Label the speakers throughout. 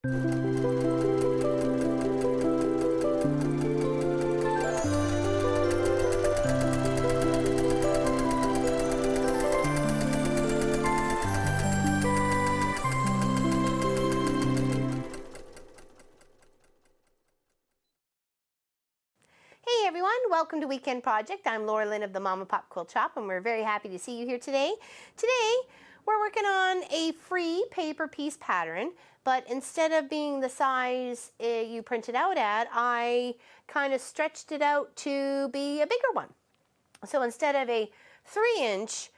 Speaker 1: Hey everyone, welcome to Weekend Project. I'm Laura Lynn of the Mama Pop Quilt Shop, and we're very happy to see you here today. Today, we're working on a free paper piece pattern, but instead of being the size you printed out at, I kind of stretched it out to be a bigger one. So instead of a 3-inch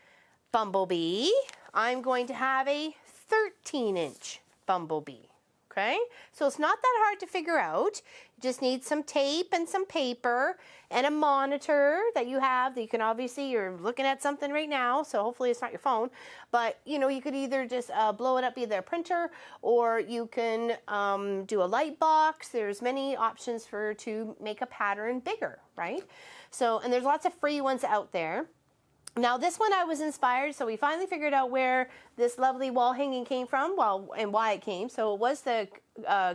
Speaker 1: bumblebee, I'm going to have a 13-inch bumblebee. Okay, so it's not that hard to figure out. You just need some tape and some paper and a monitor that you have that you can obviously, you're looking at something right now, so hopefully it's not your phone, but you know, you could either just blow it up either a printer, or you can do a light box. There's many options to make a pattern bigger, right? So, and there's lots of free ones out there. Now this one I was inspired, so we finally figured out where this lovely wall hanging came from, well, and why it came. So it was the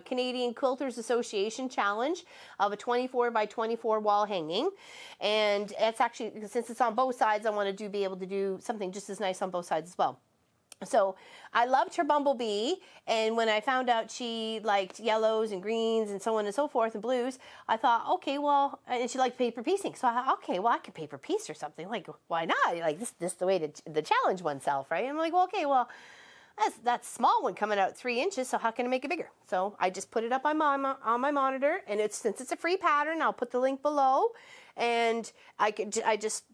Speaker 1: Canadian Quilters Association challenge of a 24 by 24 wall hanging. And it's actually, since it's on both sides, I want to be able to do something just as nice on both sides as well. So I loved her bumblebee, and when I found out she liked yellows and greens and so on and so forth and blues, I thought, okay, well, and she liked paper piecing, so I thought, okay, well, I could paper piece or something. Like, why not? Like, this is the way to challenge oneself, right? And I'm like, well, okay, well, that's small one coming out 3 inches, so how can I make it bigger? So I just put it up on my monitor, and since it's a free pattern, I'll put the link below, and I just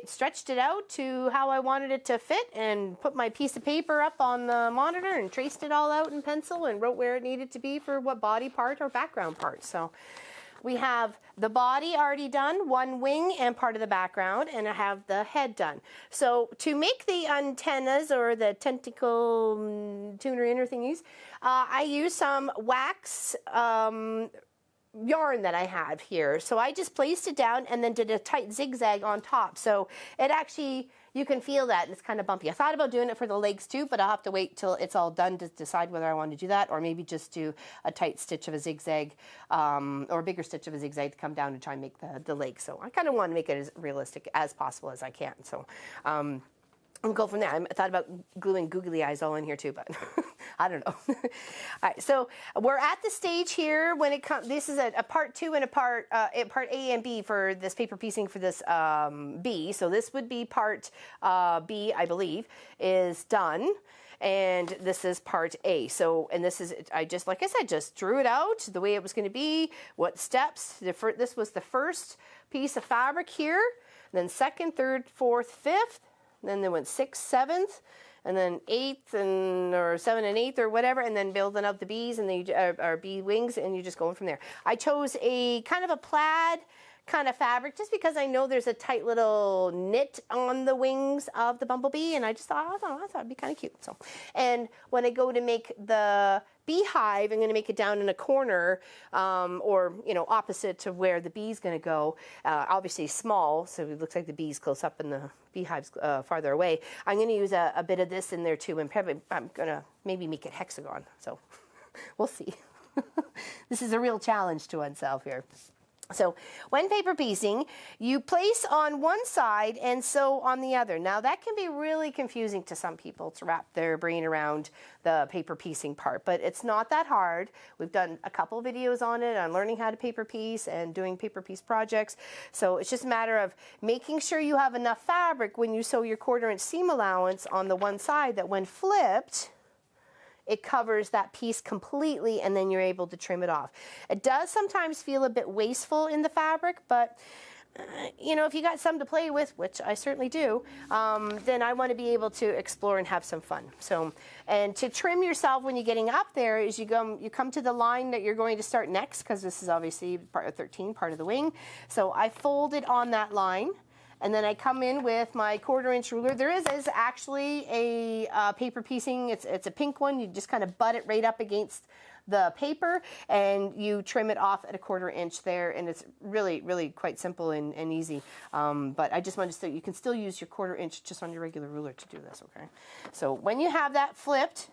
Speaker 1: stretched it out to how I wanted it to fit and put my piece of paper up on the monitor and traced it all out in pencil and wrote where it needed to be for what body part or background part. So we have the body already done, one wing and part of the background, and I have the head done. So to make the antennas or the tentacle tuner inner thingies, I use some wax yarn that I have here. So I just placed it down and then did a tight zigzag on top. So it actually, you can feel that, and it's kind of bumpy. I thought about doing it for the legs too, but I'll have to wait till it's all done to decide whether I want to do that, or maybe just do a tight stitch of a zigzag, or a bigger stitch of a zigzag to come down and try and make the legs. So I kind of want to make it as realistic as possible as I can. So I'll go from there. I thought about gluing googly eyes all in here too, but I don't know. All right, so we're at the stage here when it comes. This is a part 2 and a part A and B for this paper piecing for this B. So this would be part B, I believe, is done. And this is part A. So, and this is, like I said, just drew it out the way it was going to be, what steps. This was the first piece of fabric here, then second, third, fourth, fifth. Then they went 6th, 7th, and then 8th, or 7 and 8th, or whatever, and then building up the bees and the bee wings, and you're just going from there. I chose a kind of a plaid kind of fabric just because I know there's a tight little knit on the wings of the bumblebee, and I just thought, I thought it'd be kind of cute. So, and when I go to make the beehive, I'm going to make it down in a corner, or you know, opposite to where the bee's going to go. Obviously small, so it looks like the bee's close up and the beehive's farther away. I'm going to use a bit of this in there too, and probably I'm going to maybe make it hexagon. So we'll see. This is a real challenge to oneself here. So when paper piecing, you place on one side and sew on the other. Now that can be really confusing to some people to wrap their brain around the paper piecing part, but it's not that hard. We've done a couple videos on it, on learning how to paper piece and doing paper piece projects. So it's just a matter of making sure you have enough fabric when you sew your 1/4 inch seam allowance on the one side that when flipped, it covers that piece completely, and then you're able to trim it off. It does sometimes feel a bit wasteful in the fabric, but you know, if you got some to play with, which I certainly do, then I want to be able to explore and have some fun. So, and to trim yourself when you're getting up there is you come to the line that you're going to start next, because this is obviously part of 13, part of the wing. So I fold it on that line. And then I come in with my 1/4 inch ruler. There is actually a paper piecing. It's a pink one. You just kind of butt it right up against the paper, and you trim it off at a 1/4 inch there, and it's really, really quite simple and easy. But I just wanted to say you can still use your 1/4 inch just on your regular ruler to do this, okay? So when you have that flipped,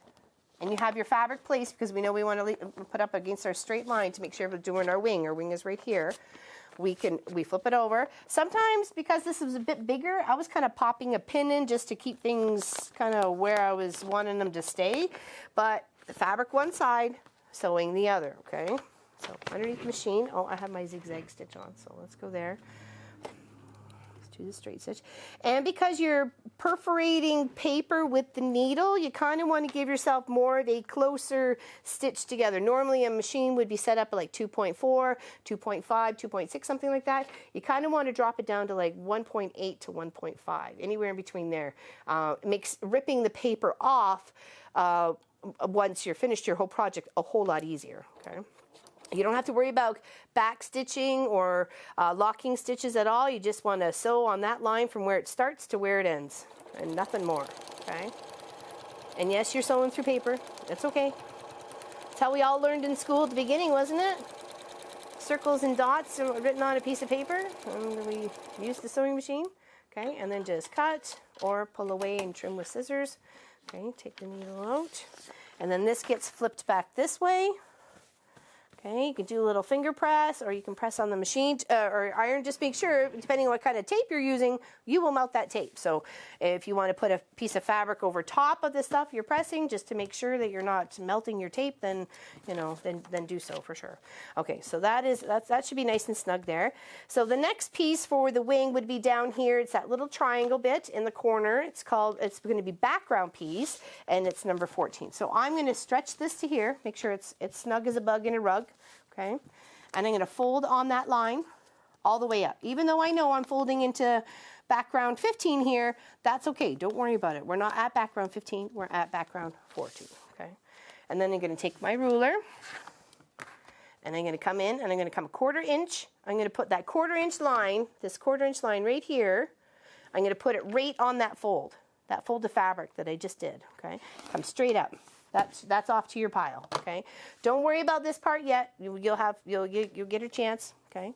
Speaker 1: and you have your fabric placed, because we know we want to put up against our straight line to make sure we're doing our wing. Our wing is right here. We flip it over. Sometimes, because this is a bit bigger, I was kind of popping a pin in just to keep things kind of where I was wanting them to stay. But the fabric one side, sewing the other, okay? So underneath the machine, oh, I have my zigzag stitch on, so let's go there. Let's do the straight stitch. And because you're perforating paper with the needle, you kind of want to give yourself more of a closer stitch together. Normally a machine would be set up at like 2.4, 2.5, 2.6, something like that. You kind of want to drop it down to like 1.8 to 1.5, anywhere in between there. It makes ripping the paper off once you're finished your whole project a whole lot easier, okay? You don't have to worry about back stitching or locking stitches at all. You just want to sew on that line from where it starts to where it ends, and nothing more, okay? And yes, you're sewing through paper. That's okay. That's how we all learned in school at the beginning, wasn't it? Circles and dots written on a piece of paper, and we used the sewing machine, okay? And then just cut or pull away and trim with scissors, okay? Take the needle out. And then this gets flipped back this way. Okay, you can do a little finger press, or you can press on the machine or iron. Just make sure, depending on what kind of tape you're using, you will melt that tape. So if you want to put a piece of fabric over top of the stuff you're pressing, just to make sure that you're not melting your tape, then then do so for sure. Okay, so that should be nice and snug there. So the next piece for the wing would be down here. It's that little triangle bit in the corner. It's going to be background piece, and it's number 14. So I'm going to stretch this to here, make sure it's snug as a bug in a rug. Okay, and I'm going to fold on that line all the way up. Even though I know I'm folding into background 15 here, that's okay. Don't worry about it. We're not at background 15. We're at background 14. Okay, and then I'm going to take my ruler, and I'm going to come in, and I'm going to come a 1/4 inch. I'm going to put that 1/4 inch line, this 1/4 inch line right here. I'm going to put it right on that fold of fabric that I just did. Okay, come straight up. That's off to your pile, okay? Don't worry about this part yet. You'll get a chance, okay?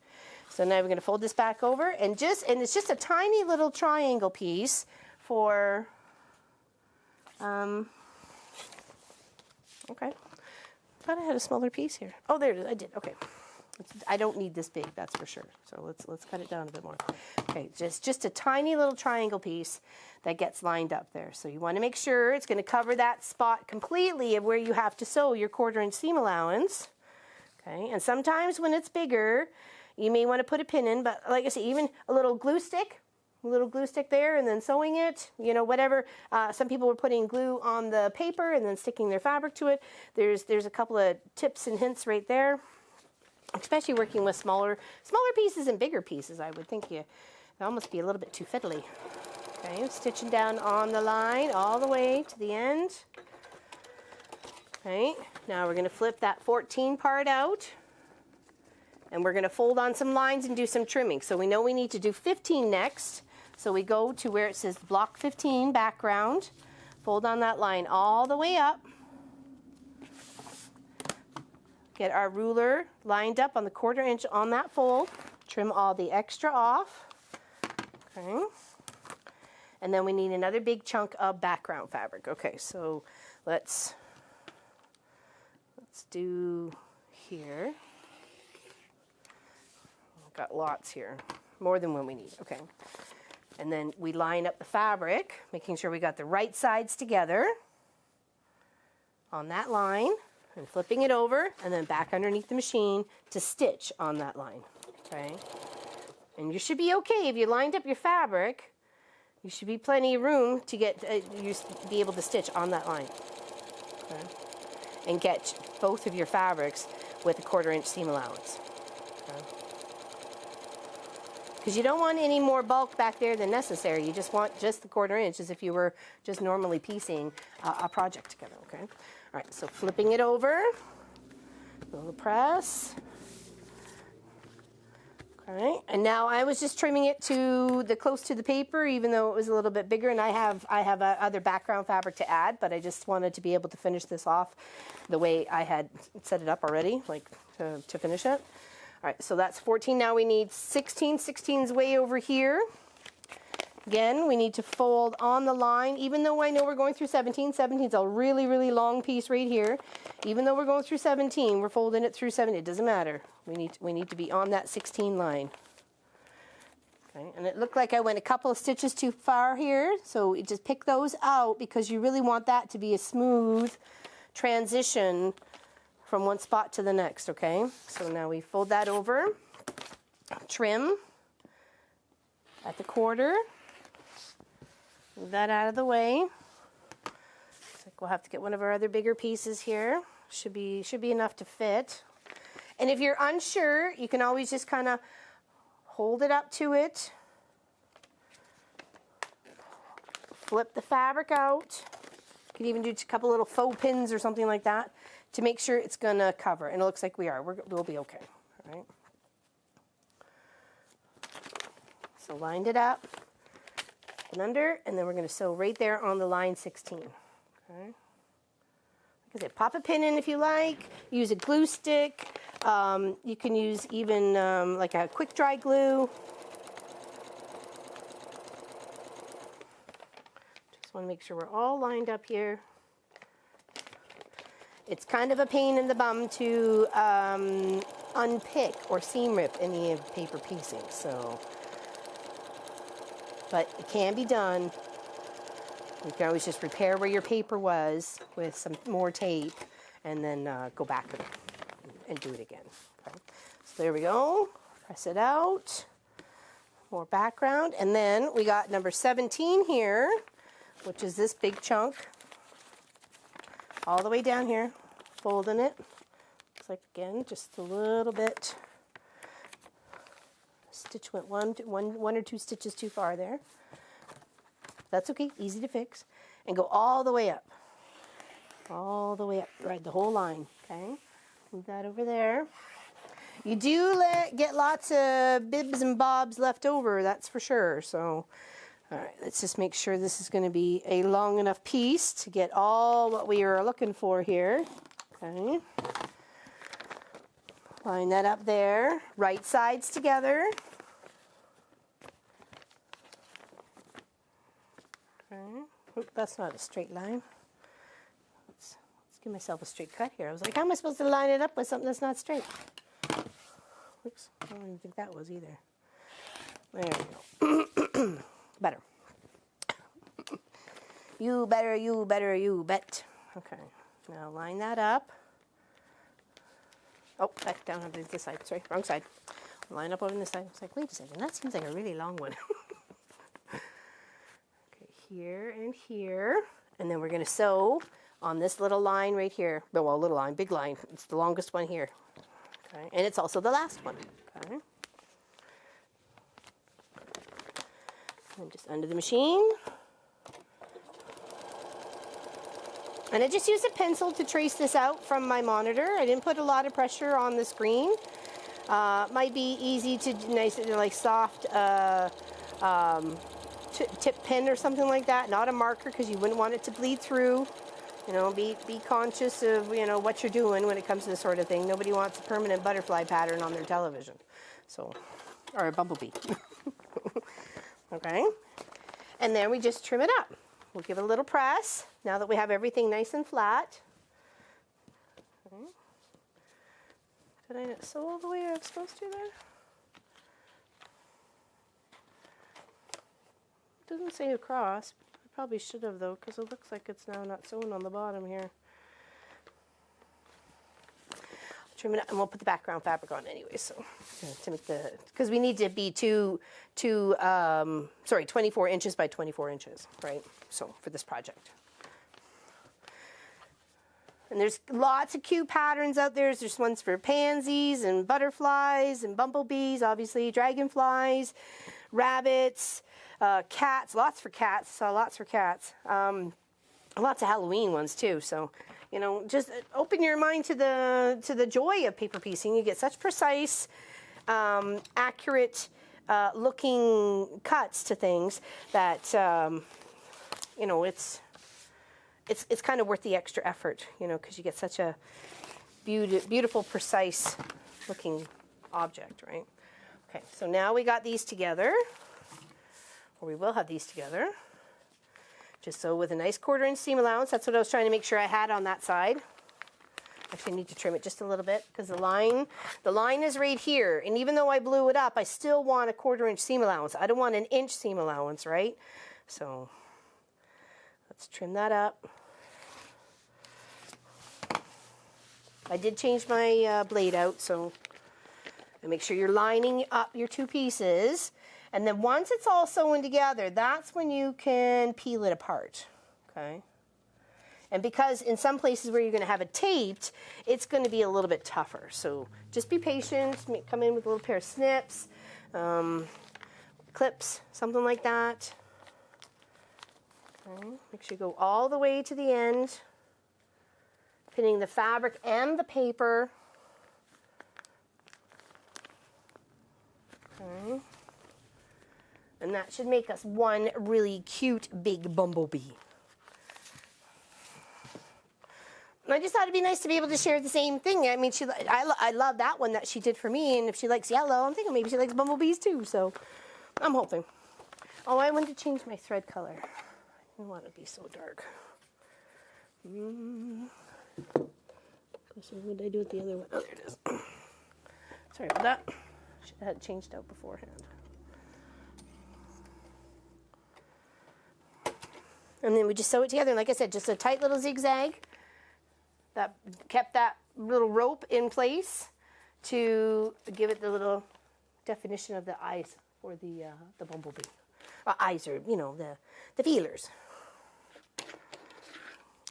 Speaker 1: So now we're going to fold this back over, and it's just a tiny little triangle piece for okay. Thought I had a smaller piece here. Oh, there it is. I did. Okay. I don't need this big, that's for sure. So let's cut it down a bit more. Okay, just a tiny little triangle piece that gets lined up there. So you want to make sure it's going to cover that spot completely of where you have to sew your 1/4 inch seam allowance. Okay, and sometimes when it's bigger, you may want to put a pin in, but like I say, even a little glue stick there, and then sewing it, whatever. Some people were putting glue on the paper and then sticking their fabric to it. There's a couple of tips and hints right there. Especially working with smaller pieces and bigger pieces, I would think they almost be a little bit too fiddly. Okay, stitching down on the line all the way to the end. Okay, now we're going to flip that 14 part out, and we're going to fold on some lines and do some trimming. So we know we need to do 15 next. So we go to where it says block 15 background, fold on that line all the way up. Get our ruler lined up on the 1/4 inch on that fold. Trim all the extra off. Okay. And then we need another big chunk of background fabric. Okay, so let's do here. I've got lots here, more than what we need. Okay. And then we line up the fabric, making sure we got the right sides together on that line. And flipping it over, and then back underneath the machine to stitch on that line, okay? And you should be okay if you lined up your fabric. You should be plenty of room to be able to stitch on that line, okay? And get both of your fabrics with a 1/4 inch seam allowance, okay? Because you don't want any more bulk back there than necessary. You just want just the 1/4 inch, as if you were just normally piecing a project together, okay? All right, so flipping it over, a little press. Okay, and now I was just trimming it to close to the paper, even though it was a little bit bigger, and I have other background fabric to add, but I just wanted to be able to finish this off the way I had set it up already, like to finish it. All right, so that's 14. Now we need 16. 16's way over here. Again, we need to fold on the line, even though I know we're going through 17. 17 is a really, really long piece right here. Even though we're going through 17, we're folding it through 17. It doesn't matter. We need to be on that 16 line. Okay, and it looked like I went a couple of stitches too far here, so just pick those out because you really want that to be a smooth transition from one spot to the next, okay? So now we fold that over, trim at the quarter. Move that out of the way. Looks like we'll have to get one of our other bigger pieces here. Should be enough to fit. And if you're unsure, you can always just kind of hold it up to it. Flip the fabric out. You can even do a couple little faux pins or something like that to make sure it's going to cover. And it looks like we are. We'll be okay. All right. So lined it up. And under, and then we're going to sew right there on the line 16. Okay. Like I said, pop a pin in if you like. Use a glue stick. You can use even like a quick dry glue. Just want to make sure we're all lined up here. It's kind of a pain in the bum to unpick or seam rip any of the paper piecing, so. But it can be done. You can always just repair where your paper was with some more tape and then go back and do it again. Okay. So there we go. Press it out. More background. And then we got number 17 here, which is this big chunk. All the way down here. Folding it. Looks like, again, just a little bit. Stitch went one or two stitches too far there. That's okay, easy to fix. And go all the way up. All the way up, right, the whole line, okay? Move that over there. You do get lots of bibs and bobs left over, that's for sure. So, all right, let's just make sure this is going to be a long enough piece to get all what we are looking for here. Okay. Line that up there, right sides together. Okay. Oop, that's not a straight line. Let's give myself a straight cut here. I was like, how am I supposed to line it up with something that's not straight? Oops, I don't even think that was either. There we go. Better. You better, you better, you bet. Okay, now line that up. Oh, back down on this side. Sorry, wrong side. Line up over this side. I was like, wait a second, that seems like a really long one. Okay, here and here. And then we're going to sew on this little line right here. Well, little line, big line. It's the longest one here. Okay, and it's also the last one. Okay. And just under the machine. And I just used a pencil to trace this out from my monitor. I didn't put a lot of pressure on the screen. Might be easy to nice, like soft tip pen or something like that. Not a marker because you wouldn't want it to bleed through. You know, be conscious of, you know, what you're doing when it comes to this sort of thing. Nobody wants a permanent butterfly pattern on their television. So, or a bumblebee. Okay. And then we just trim it up. We'll give it a little press now that we have everything nice and flat. Okay. Did I not sew all the way I was supposed to there? It doesn't say across. I probably should have though, because it looks like it's now not sewn on the bottom here. Trim it up, and we'll put the background fabric on anyway. So to make the, because we need to be 24 inches by 24 inches, right? So for this project. And there's lots of cute patterns out there. There's ones for pansies and butterflies and bumblebees, obviously dragonflies, rabbits, cats. Lots for cats. Saw lots for cats. Lots of Halloween ones too. So, you know, just open your mind to the joy of paper piecing. You get such precise, accurate looking cuts to things that you know, it's kind of worth the extra effort, you know, because you get such a beautiful, precise looking object, right? Okay, so now we got these together. or we will have these together. Just so with a nice 1/4 inch seam allowance. That's what I was trying to make sure I had on that side. Actually, I need to trim it just a little bit because the line is right here. And even though I blew it up, I still want a 1/4 inch seam allowance. I don't want an inch seam allowance, right? So let's trim that up. I did change my blade out, so make sure you're lining up your 2 pieces. And then once it's all sewn together, that's when you can peel it apart, okay? And because in some places where you're going to have it taped, it's going to be a little bit tougher. So just be patient, come in with a little pair of snips, clips, something like that. Okay. Make sure you go all the way to the end, pinning the fabric and the paper. Okay. And that should make us one really cute big bumblebee. And I just thought it'd be nice to be able to share the same thing. I mean, I love that one that she did for me, and if she likes yellow, I'm thinking maybe she likes bumblebees too, so I'm hoping. Oh, I wanted to change my thread color. I didn't want it to be so dark. So what did I do with the other one? Oh, there it is. Sorry about that. Should have had it changed out beforehand. And then we just sew it together. And like I said, just a tight little zigzag that kept that little rope in place to give it the little definition of the eyes for the bumblebee. Eyes are, you know, the feelers.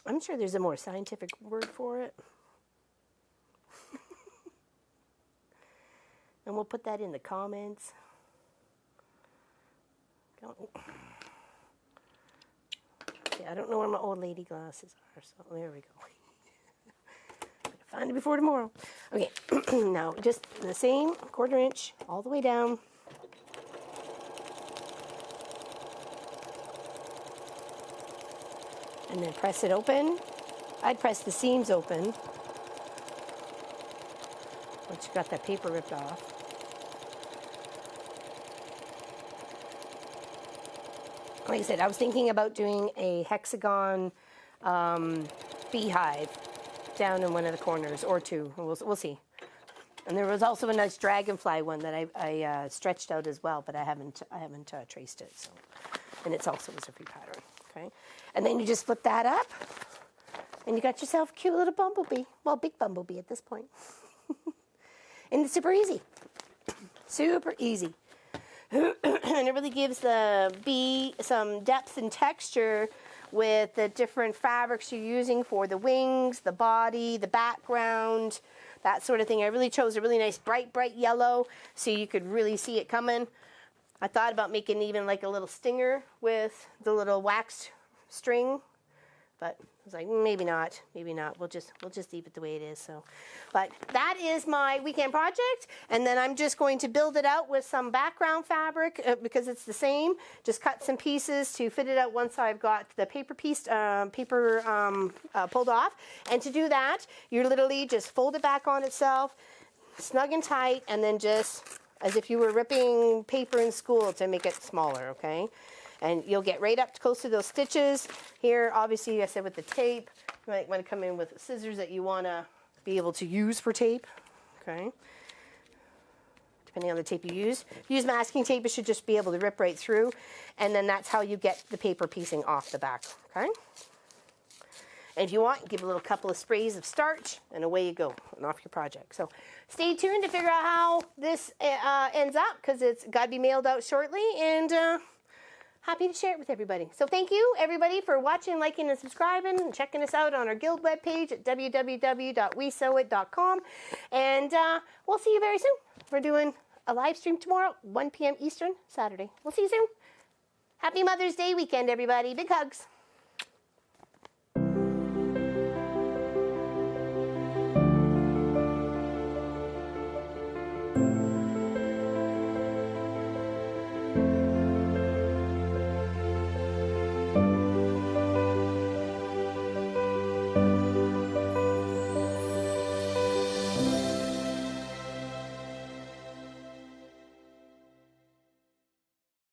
Speaker 1: I'm sure there's a more scientific word for it. And we'll put that in the comments. Yeah, I don't know where my old lady glasses are, so there we go. Find it before tomorrow. Okay, now just the same 1/4 inch all the way down. And then press it open. I'd press the seams open once you got that paper ripped off. Like I said, I was thinking about doing a hexagon beehive down in one of the corners, or 2. We'll see. And there was also a nice dragonfly one that I stretched out as well, but I haven't traced it. So, and it's also a free pattern. Okay, and then you just flip that up, and you got yourself a cute little bumblebee. Well, big bumblebee at this point. And it's super easy. Super easy. And it really gives the bee some depth and texture with the different fabrics you're using for the wings, the body, the background, that sort of thing. I really chose a really nice bright yellow so you could really see it coming. I thought about making even like a little stinger with the little waxed string, but I was like, maybe not. We'll just leave it the way it is. So, but that is my weekend project, and then I'm just going to build it out with some background fabric because it's the same. Just cut some pieces to fit it out once I've got the paper piece pulled off. And to do that, you literally just fold it back on itself, snug and tight, and then just as if you were ripping paper in school to make it smaller. Okay. And you'll get right up close to those stitches. Here, obviously, I said with the tape, you might want to come in with scissors that you want to be able to use for tape, okay? Depending on the tape you use. If you use masking tape, it should just be able to rip right through. And then that's how you get the paper piecing off the back, okay? And if you want, give a little couple of sprays of starch, and away you go, and off your project. So stay tuned to figure out how this ends up, because it's got to be mailed out shortly, and happy to share it with everybody. So thank you, everybody, for watching, liking, and subscribing, and checking us out on our Guild webpage at www.wesewit.com. And we'll see you very soon. We're doing a live stream tomorrow, 1 p.m. Eastern, Saturday. We'll see you soon. Happy Mother's Day weekend, everybody. Big hugs.